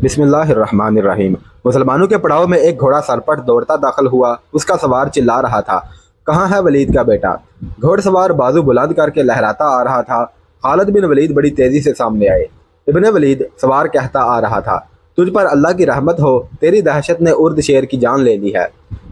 بسم اللہ الرحمن الرحیم۔ مسلمانوں کے پڑاؤ میں ایک گھوڑا سرپٹ دوڑتا داخل ہوا۔ اس کا سوار چلا رہا تھا، کہاں ہے ولید کا بیٹا؟ گھوڑ سوار بازو بلند کر کے لہراتا آ رہا تھا۔ خالد بن ولید بڑی تیزی سے سامنے آئے۔ ابن ولید، سوار کہتا آ رہا تھا، تجھ پر اللہ کی رحمت ہو، تیری دہشت نے ارد شیر کی جان لے لی ہے۔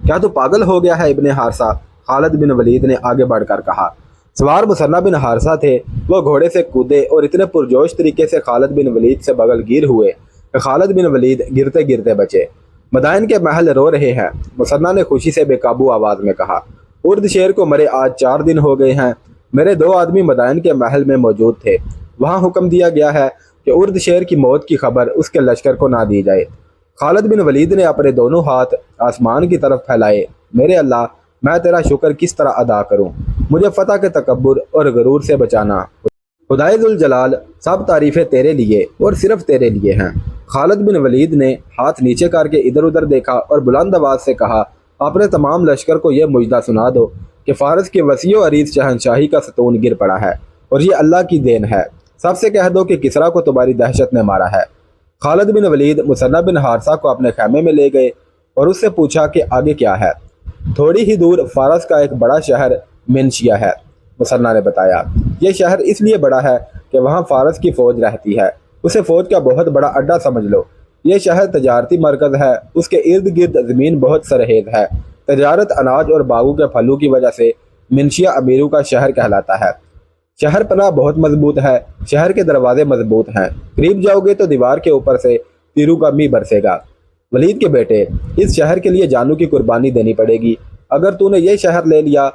کیا تو پاگل ہو گیا ہے ابن حارثہ؟ خالد بن ولید نے آگے بڑھ کر کہا۔ سوار مثنہ بن حارثہ تھے۔ وہ گھوڑے سے کودے اور اتنے پرجوش طریقے سے خالد بن ولید سے بغل گیر ہوئے کہ خالد بن ولید گرتے گرتے بچے۔ مدائن کے محل رو رہے ہیں، مثنہ نے خوشی سے بے قابو آواز میں کہا۔ ارد شیر کو مرے آج 4 دن ہو گئے ہیں۔ میرے 2 آدمی مدائن کے محل میں موجود تھے۔ وہاں حکم دیا گیا ہے کہ ارد شیر کی موت کی خبر اس کے لشکر کو نہ دی جائے۔ خالد بن ولید نے اپنے دونوں ہاتھ آسمان کی طرف پھیلائے۔ میرے اللہ، میں تیرا شکر کس طرح ادا کروں؟ مجھے فتح کے تکبر اور غرور سے بچانا۔ خدائے ذوالجلال، سب تعریفیں تیرے لیے اور صرف تیرے لیے ہیں۔ خالد بن ولید نے ہاتھ نیچے کر کے ادھر ادھر دیکھا اور بلند آواز سے کہا، اپنے تمام لشکر کو یہ مجدہ سنا دو کہ فارس کی وسیع و عریض شہنشاہی کا ستون گر پڑا ہے اور یہ اللہ کی دین ہے۔ سب سے کہہ دو کہ کسریٰ کو تمہاری دہشت نے مارا ہے۔ خالد بن ولید مثنہ بن حارثہ کو اپنے خیمے میں لے گئے اور اس سے پوچھا کہ آگے کیا ہے۔ تھوڑی ہی دور فارس کا ایک بڑا شہر منشیہ ہے، مثنہ نے بتایا۔ یہ شہر اس لیے بڑا ہے کہ وہاں فارس کی فوج رہتی ہے، اسے فوج کا بہت بڑا اڈا سمجھ لو۔ یہ شہر تجارتی مرکز ہے، اس کے ارد گرد زمین بہت سرحیز ہے۔ تجارت، اناج اور باغوں کے پھلوں کی وجہ سے منشیہ امیروں کا شہر کہلاتا ہے۔ شہر پناہ بہت مضبوط ہے، شہر کے دروازے مضبوط ہیں، قریب جاؤ گے تو دیوار کے اوپر سے تیروں کا می برسے گا۔ ولید کے بیٹے، اس شہر کے لیے جانوں کی قربانی دینی پڑے گی۔ اگر تو نے یہ شہر لے لیا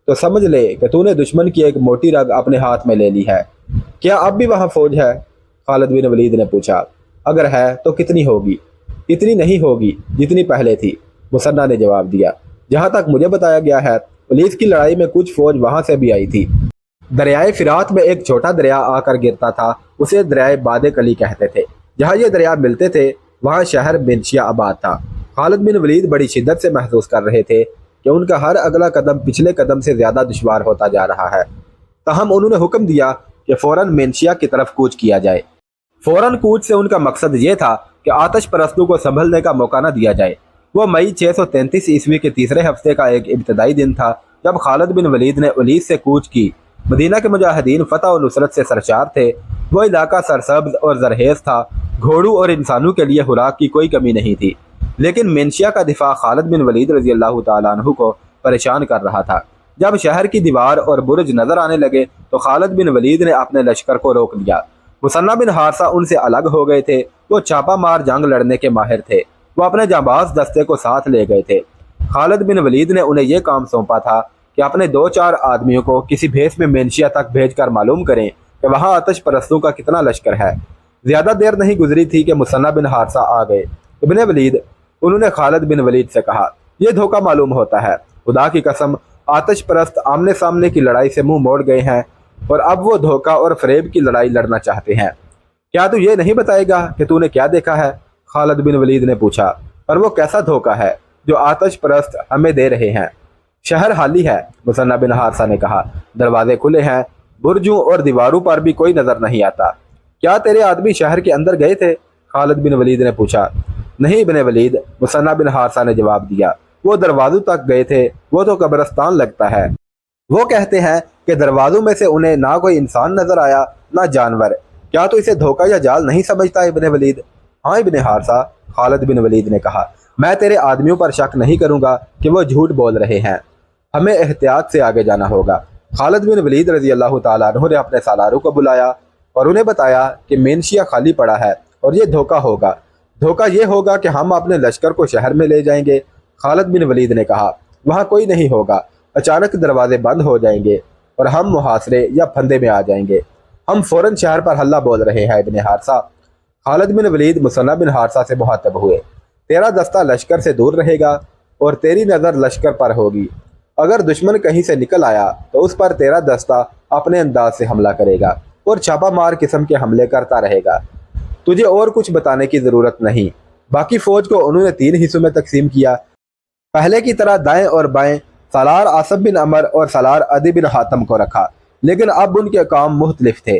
تو سمجھ لے کہ تو نے دشمن کی ایک موٹی رگ اپنے ہاتھ میں لے لی ہے۔ کیا اب بھی وہاں فوج ہے؟ خالد بن ولید نے پوچھا۔ اگر ہے تو کتنی ہوگی؟ اتنی نہیں ہوگی جتنی پہلے تھی، مثنہ نے جواب دیا۔ جہاں تک مجھے بتایا گیا ہے، پولیس کی لڑائی میں کچھ فوج وہاں سے بھی آئی تھی۔ دریائے فرات میں ایک چھوٹا دریا آ کر گرتا تھا، اسے دریائے باد کلی کہتے تھے۔ جہاں یہ دریا ملتے تھے وہاں شہر منشیہ آباد تھا۔ خالد بن ولید بڑی شدت سے محسوس کر رہے تھے کہ ان کا ہر اگلا قدم پچھلے قدم سے زیادہ دشوار ہوتا جا رہا ہے۔ تاہم انہوں نے حکم دیا کہ فوراً منشیہ کی طرف کوچ کیا جائے۔ فوراً کوچ سے ان کا مقصد یہ تھا کہ آتش پرستوں کو سنبھلنے کا موقع نہ دیا جائے۔ وہ مئی 633 عیسوی کے تیسرے ہفتے کا ایک ابتدائی دن تھا جب خالد بن ولید نے اولیس سے کوچ کی۔ مدینہ کے مجاہدین فتح و نصرت سے سرشار تھے۔ وہ علاقہ سرسبز اور زرخیز تھا، گھوڑوں اور انسانوں کے لیے خوراک کی کوئی کمی نہیں تھی۔ لیکن منشیہ کا دفاع خالد بن ولید رضی اللہ تعالیٰ عنہ کو پریشان کر رہا تھا۔ جب شہر کی دیوار اور برج نظر آنے لگے تو خالد بن ولید نے اپنے لشکر کو روک لیا۔ مثنہ بن حارثہ ان سے الگ ہو گئے تھے۔ وہ چھاپا مار جنگ لڑنے کے ماہر تھے۔ وہ اپنے جانباز دستے کو ساتھ لے گئے تھے۔ خالد بن ولید نے انہیں یہ کام سونپا تھا کہ اپنے 2-4 آدمیوں کو کسی بھیس میں منشیہ تک بھیج کر معلوم کریں کہ وہاں آتش پرستوں کا کتنا لشکر ہے۔ زیادہ دیر نہیں گزری تھی کہ مثنہ بن حارثہ آ گئے۔ ابن ولید، انہوں نے خالد بن ولید سے کہا، یہ دھوکہ معلوم ہوتا ہے۔ خدا کی قسم، آتش پرست آمنے سامنے کی لڑائی سے منہ موڑ گئے ہیں اور اب وہ دھوکہ اور فریب کی لڑائی لڑنا چاہتے ہیں۔ کیا تو یہ نہیں بتائے گا کہ تو نے کیا دیکھا ہے؟ خالد بن ولید نے پوچھا۔ اور وہ کیسا دھوکہ ہے جو آتش پرست ہمیں دے رہے ہیں؟ شہر خالی ہے، مثنہ بن حارثہ نے کہا۔ دروازے کھلے ہیں، برجوں اور دیواروں پر بھی کوئی نظر نہیں آتا۔ کیا تیرے آدمی شہر کے اندر گئے تھے؟ خالد بن ولید نے پوچھا۔ نہیں ابن ولید، مثنہ بن حارثہ نے جواب دیا، وہ دروازوں تک گئے تھے، وہ تو قبرستان لگتا ہے۔ وہ کہتے ہیں کہ دروازوں میں سے انہیں نہ کوئی انسان نظر آیا نہ جانور۔ کیا تو اسے دھوکہ یا جال نہیں سمجھتا ابن ولید؟ ہاں ابن حارثہ، خالد بن ولید نے کہا، میں تیرے آدمیوں پر شک نہیں کروں گا کہ وہ جھوٹ بول رہے ہیں۔ ہمیں احتیاط سے آگے جانا ہوگا۔ خالد بن ولید رضی اللہ تعالیٰ عنہ نے اپنے سالاروں کو بلایا اور انہیں بتایا کہ منشیہ خالی پڑا ہے اور یہ دھوکہ ہوگا۔ دھوکہ یہ ہوگا کہ ہم اپنے لشکر کو شہر میں لے جائیں گے۔ خالد بن ولید نے کہا، وہاں کوئی نہیں ہوگا، اچانک دروازے بند ہو جائیں گے اور ہم محاصرے یا پھندے میں آ جائیں گے۔ ہم فوراً شہر پر حملہ بول رہے ہیں ابن حارثہ۔ خالد بن ولید مثنہ بن حارثہ سے مخاطب ہوئے۔ تیرا دستہ لشکر سے دور رہے گا اور تیری نظر لشکر پر ہوگی۔ اگر دشمن کہیں سے نکل آیا تو اس پر تیرا دستہ اپنے انداز سے حملہ کرے گا اور چھاپا مار قسم کے حملے کرتا رہے گا۔ تجھے اور کچھ بتانے کی ضرورت نہیں۔ باقی فوج کو انہوں نے 3 حصوں میں تقسیم کیا۔ پہلے کی طرح دائیں اور بائیں سالار عاصم بن عمر اور سالار عدی بن حاتم کو رکھا، لیکن اب ان کے کام مختلف تھے۔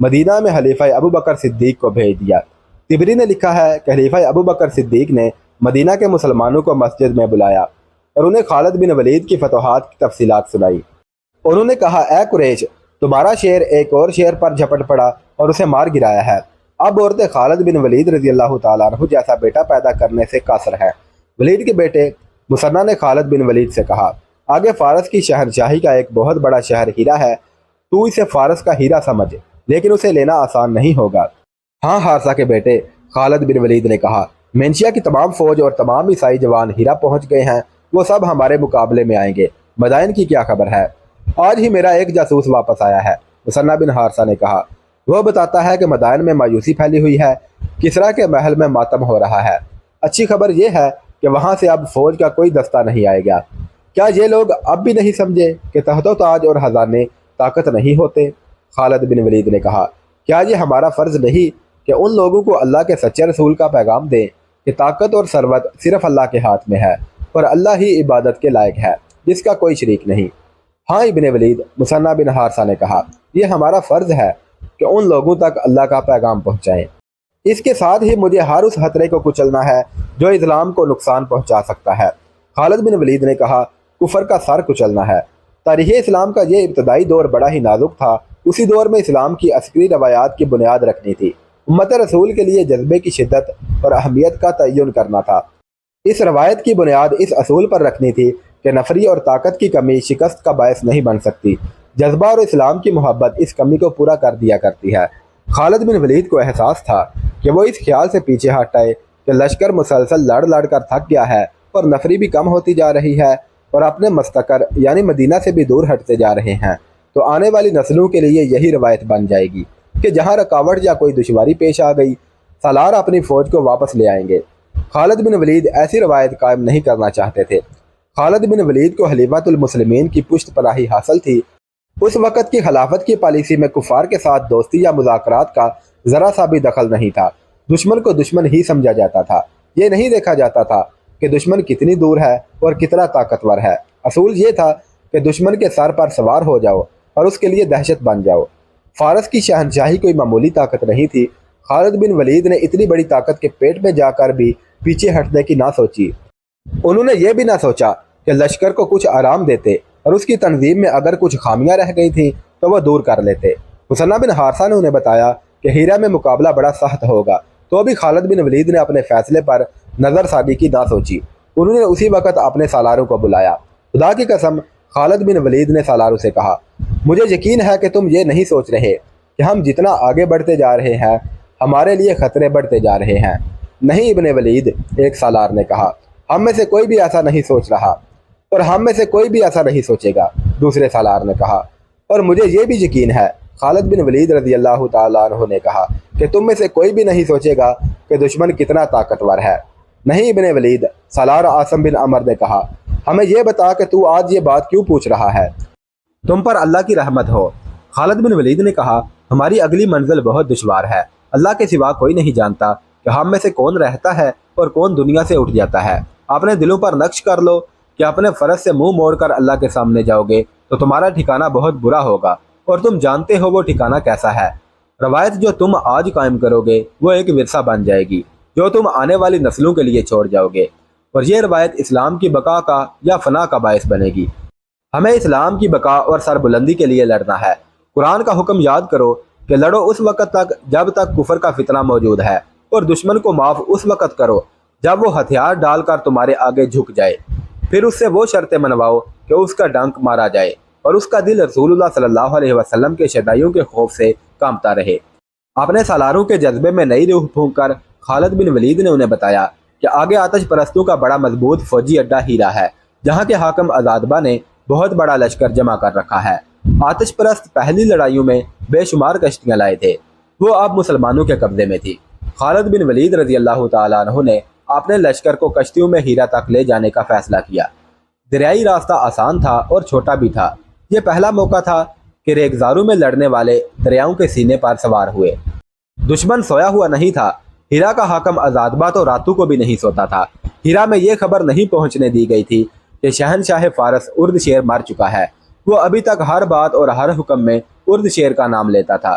مدینہ میں خلیفہ ابو بکر صدیق کو بھیج دیا۔ طبری نے لکھا ہے کہ خلیفہ ابو بکر صدیق نے مدینہ کے مسلمانوں کو مسجد میں بلایا اور انہیں خالد بن ولید کی فتوحات کی تفصیلات سنائی۔ انہوں نے کہا، اے قریش، تمہارا شیر ایک اور شیر پر جھپٹ پڑا اور اسے مار گرایا ہے۔ اب عورتیں خالد بن ولید رضی اللہ تعالیٰ عنہ جیسا بیٹا پیدا کرنے سے قاصر ہیں۔ ولید کے بیٹے مثنیٰ نے خالد بن ولید سے کہا، آگے فارس کی شہنشاہی کا ایک بہت بڑا شہر ہیرا ہے، تو اسے فارس کا ہیرا سمجھ، لیکن اسے لینا آسان نہیں ہوگا۔ ہاں حارثہ کے بیٹے، خالد بن ولید نے کہا، منشیا کی تمام فوج اور تمام عیسائی جوان ہیرا پہنچ گئے ہیں، وہ سب ہمارے مقابلے میں آئیں گے۔ مدائن کی کیا خبر ہے؟ آج ہی میرا ایک جاسوس واپس آیا ہے، مثنیٰ بن حارثہ نے کہا۔ وہ بتاتا ہے کہ مدائن میں مایوسی پھیلی ہوئی ہے، کسریٰ کے محل میں ماتم ہو رہا ہے۔ اچھی خبر یہ ہے کہ وہاں سے اب فوج کا کوئی دستہ نہیں آئے گا۔ کیا یہ لوگ اب بھی نہیں سمجھے کہ تخت و تاج اور خزانے طاقت نہیں ہوتے؟ خالد بن ولید نے کہا، کیا یہ ہمارا فرض نہیں کہ ان لوگوں کو اللہ کے سچے رسول کا پیغام دیں کہ طاقت اور ثروت صرف اللہ کے ہاتھ میں ہے اور اللہ ہی عبادت کے لائق ہے، جس کا کوئی شریک نہیں؟ ہاں ابن ولید، مثنیٰ بن حارثہ نے کہا، یہ ہمارا فرض ہے کہ ان لوگوں تک اللہ کا پیغام پہنچائیں۔ اس کے ساتھ ہی مجھے ہر اس خطرے کو کچلنا ہے جو اسلام کو نقصان پہنچا سکتا ہے۔ خالد بن ولید نے کہا، کفر کا سر کچلنا ہے۔ تاریخ اسلام کا یہ ابتدائی دور بڑا ہی نازک تھا۔ اسی دور میں اسلام کی عسکری روایات کی بنیاد رکھنی تھی، امت رسول کے لیے جذبے کی شدت اور اہمیت کا تعین کرنا تھا۔ اس روایت کی بنیاد اس اصول پر رکھنی تھی کہ نفری اور طاقت کی کمی شکست کا باعث نہیں بن سکتی، جذبہ اور اسلام کی محبت اس کمی کو پورا کر دیا کرتی ہے۔ خالد بن ولید کو احساس تھا کہ وہ اس خیال سے پیچھے ہٹ آئے کہ لشکر مسلسل لڑ لڑ کر تھک گیا ہے اور نفری بھی کم ہوتی جا رہی ہے اور اپنے مستقر یعنی مدینہ سے بھی دور ہٹتے جا رہے ہیں، تو آنے والی نسلوں کے لیے یہی روایت بن جائے گی کہ جہاں رکاوٹ یا کوئی دشواری پیش آ گئی، سالار اپنی فوج کو واپس لے آئیں گے۔ خالد بن ولید ایسی روایت قائم نہیں کرنا چاہتے تھے۔ خالد بن ولید کو خلیفۃ المسلمین کی پشت پناہی حاصل تھی۔ اس وقت کی خلافت کی پالیسی میں کفار کے ساتھ دوستی یا مذاکرات کا ذرا سا بھی دخل نہیں تھا۔ دشمن کو دشمن ہی سمجھا جاتا تھا۔ یہ نہیں دیکھا جاتا تھا کہ دشمن کتنی دور ہے اور کتنا طاقتور ہے۔ اصول یہ تھا کہ دشمن کے سر پر سوار ہو جاؤ اور اس کے لیے دہشت بن جاؤ۔ فارس کی شہنشاہی کوئی معمولی طاقت نہیں تھی۔ خالد بن ولید نے اتنی بڑی طاقت کے پیٹ میں جا کر بھی پیچھے ہٹنے کی نہ سوچی۔ انہوں نے یہ بھی نہ سوچا کہ لشکر کو کچھ آرام دیتے اور اس کی تنظیم میں اگر کچھ خامیاں رہ گئی تھیں تو وہ دور کر لیتے۔ مثنیٰ بن حارثہ نے انہیں بتایا کہ ہیرا میں مقابلہ بڑا سخت ہوگا، تو بھی خالد بن ولید نے اپنے فیصلے پر نظر ثانی کی نہ سوچی۔ انہوں نے اسی وقت اپنے سالاروں کو بلایا۔ خدا کی قسم، خالد بن ولید نے سالاروں سے کہا، مجھے یقین ہے کہ تم یہ نہیں سوچ رہے کہ ہم جتنا آگے بڑھتے جا رہے ہیں ہمارے لیے خطرے بڑھتے جا رہے ہیں۔ نہیں ابن ولید، ایک سالار نے کہا، ہم میں سے کوئی بھی ایسا نہیں سوچ رہا، اور ہم میں سے کوئی بھی ایسا نہیں سوچے گا، دوسرے سالار نے کہا۔ اور مجھے یہ بھی یقین ہے، خالد بن ولید رضی اللہ تعالیٰ عنہ نے کہا، کہ تم میں سے کوئی بھی نہیں سوچے گا کہ دشمن کتنا طاقتور ہے۔ نہیں ابن ولید، سالار عاصم بن عمر نے کہا، ہمیں یہ بتا کہ تو آج یہ بات کیوں پوچھ رہا ہے؟ تم پر اللہ کی رحمت ہو۔ خالد بن ولید نے کہا، ہماری اگلی منزل بہت دشوار ہے۔ اللہ کے سوا کوئی نہیں جانتا کہ ہم میں سے کون رہتا ہے اور کون دنیا سے اٹھ جاتا ہے۔ اپنے دلوں پر نقش کر لو کہ اپنے فرض سے منہ موڑ کر اللہ کے سامنے جاؤ گے تو تمہارا ٹھکانہ بہت برا ہوگا، اور تم جانتے ہو وہ ٹھکانہ کیسا ہے۔ روایت جو تم آج قائم کرو گے وہ ایک ورثہ بن جائے گی جو تم آنے والی نسلوں کے لیے چھوڑ جاؤ گے، اور یہ روایت اسلام کی بقا کا یا فنا کا باعث بنے گی۔ ہمیں اسلام کی بقا اور سربلندی کے لیے لڑنا ہے۔ قرآن کا حکم یاد کرو کہ لڑو اس وقت تک جب تک کفر کا فتنہ موجود ہے، اور دشمن کو معاف اس وقت کرو جب وہ ہتھیار ڈال کر تمہارے آگے جھک جائے۔ پھر اس سے وہ شرطیں منواؤ کہ اس کا ڈنک مارا جائے اور اس کا دل رسول اللہ صلی اللہ علیہ وسلم کے شدائیوں کے خوف سے کانپتا رہے۔ اپنے سالاروں کے جذبے میں نئی روح پھونک کر خالد بن ولید نے انہیں بتایا کہ آگے آتش پرستوں کا بڑا مضبوط فوجی اڈہ ہیرا ہے، جہاں کے حاکم ازادبہ نے بہت بڑا لشکر جمع کر رکھا ہے۔ آتش پرست پہلی لڑائیوں میں بے شمار کشتیاں لائے تھے، وہ اب مسلمانوں کے قبضے میں تھی۔ خالد بن ولید رضی اللہ تعالیٰ عنہ نے اپنے لشکر کو کشتیوں میں ہیرا تک لے جانے کا فیصلہ کیا۔ دریائی راستہ آسان تھا اور چھوٹا بھی تھا۔ یہ پہلا موقع تھا کہ ریگزاروں میں لڑنے والے دریاؤں کے سینے پر سوار ہوئے۔ دشمن سویا ہوا نہیں تھا۔ ہیرا کا حاکم ازادبہ تو راتوں کو بھی نہیں سوتا تھا۔ ہیرا میں یہ خبر نہیں پہنچنے دی گئی تھی کہ شہنشاہ فارس ارد شیر مر چکا ہے۔ وہ ابھی تک ہر بات اور ہر حکم میں ارد شیر کا نام لیتا تھا۔